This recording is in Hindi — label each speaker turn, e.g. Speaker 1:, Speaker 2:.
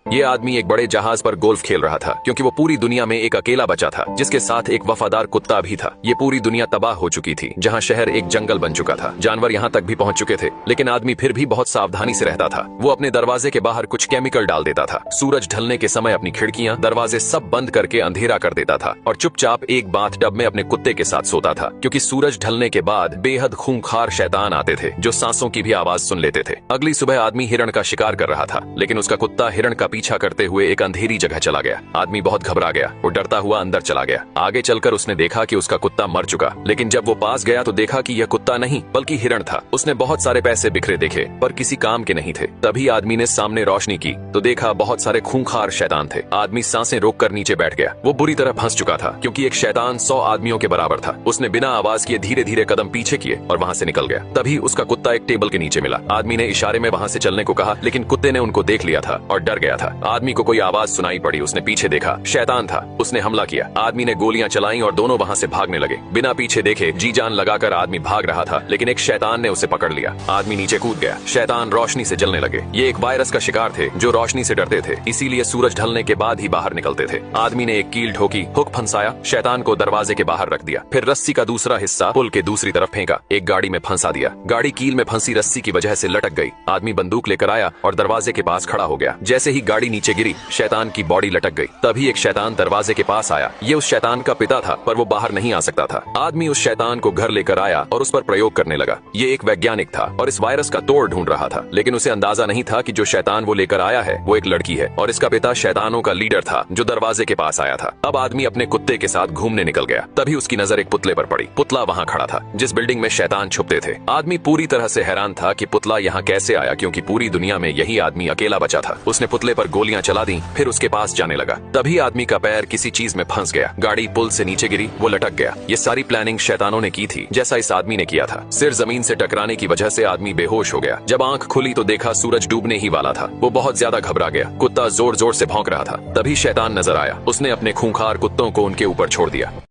Speaker 1: ये आदमी एक बड़े जहाज पर गोल्फ खेल रहा था क्योंकि वो पूरी दुनिया में एक अकेला बचा था जिसके साथ एक वफादार कुत्ता भी था। ये पूरी दुनिया तबाह हो चुकी थी, जहाँ शहर एक जंगल बन चुका था। जानवर यहाँ तक भी पहुँच चुके थे, लेकिन आदमी फिर भी बहुत सावधानी से रहता था। वो अपने दरवाजे के बाहर कुछ केमिकल डाल देता था। सूरज ढलने के समय अपनी खिड़कियां, दरवाजे सब बंद करके अंधेरा कर देता था और चुपचाप एक बाथटब में अपने कुत्ते के साथ सोता था, क्योंकि सूरज ढलने के बाद बेहद खूंखार शैतान आते थे जो सांसों की भी आवाज सुन लेते थे। अगली सुबह आदमी हिरण का शिकार कर रहा था, लेकिन उसका कुत्ता हिरण का पीछा करते हुए एक अंधेरी जगह चला गया। आदमी बहुत घबरा गया। वो डरता हुआ अंदर चला गया। आगे चलकर उसने देखा कि उसका कुत्ता मर चुका, लेकिन जब वो पास गया तो देखा कि यह कुत्ता नहीं बल्कि हिरण था। उसने बहुत सारे पैसे बिखरे देखे पर किसी काम के नहीं थे। तभी आदमी ने सामने रोशनी की तो देखा बहुत सारे खूंखार शैतान थे। आदमी सांसें रोककर नीचे बैठ गया। वो बुरी तरह फंस चुका था क्योंकि एक शैतान 100 आदमियों के बराबर था। उसने बिना आवाज किए धीरे धीरे कदम पीछे किए और वहाँ से निकल गया। तभी उसका कुत्ता एक टेबल के नीचे मिला। आदमी ने इशारे में वहाँ से चलने को कहा, लेकिन कुत्ते ने उनको देख लिया था और डर गया था। आदमी को कोई आवाज सुनाई पड़ी। उसने पीछे देखा, शैतान था। उसने हमला किया। आदमी ने गोलियां चलाई और दोनों वहां से भागने लगे। बिना पीछे देखे जी जान लगाकर आदमी भाग रहा था, लेकिन एक शैतान ने उसे पकड़ लिया। आदमी नीचे कूद गया। शैतान रोशनी से जलने लगे। ये एक वायरस का शिकार थे जो रोशनी से डरते थे, इसीलिए सूरज ढलने के बाद ही बाहर निकलते थे। आदमी ने एक कील ठोकी, हुक फंसाया, शैतान को दरवाजे के बाहर रख दिया। फिर रस्सी का दूसरा हिस्सा पुल के दूसरी तरफ फेंका, एक गाड़ी में फंसा दिया। गाड़ी कील में फंसी रस्सी की वजह से लटक गई। आदमी बंदूक लेकर आया और दरवाजे के पास खड़ा हो गया। जैसे ही गाड़ी नीचे गिरी, शैतान की बॉडी लटक गई। तभी एक शैतान दरवाजे के पास आया। ये उस शैतान का पिता था, पर वो बाहर नहीं आ सकता था। आदमी उस शैतान को घर लेकर आया और उस पर प्रयोग करने लगा। ये एक वैज्ञानिक था और इस वायरस का तोड़ ढूंढ रहा था, लेकिन उसे अंदाजा नहीं था कि जो शैतान वो लेकर आया है वो एक लड़की है और इसका पिता शैतानों का लीडर था जो दरवाजे के पास आया था। अब आदमी अपने कुत्ते के साथ घूमने निकल गया। तभी उसकी नजर एक पुतले पर पड़ी। पुतला वहाँ खड़ा था जिस बिल्डिंग में शैतान छुपते थे। आदमी पूरी तरह से हैरान था कि पुतला यहाँ कैसे आया, क्योंकि पूरी दुनिया में यही आदमी अकेला बचा था। उसने पुतले पर गोलियां चला दी, फिर उसके पास जाने लगा। तभी आदमी का पैर किसी चीज में फंस गया। गाड़ी पुल से नीचे गिरी, वो लटक गया। ये सारी प्लानिंग शैतानों ने की थी, जैसा इस आदमी ने किया था। सिर जमीन से टकराने की वजह से आदमी बेहोश हो गया। जब आंख खुली तो देखा सूरज डूबने ही वाला था। वो बहुत ज्यादा घबरा गया। कुत्ता जोर जोर से भौंक रहा था। तभी शैतान नजर आया। उसने अपने खूंखार कुत्तों को उनके ऊपर छोड़ दिया।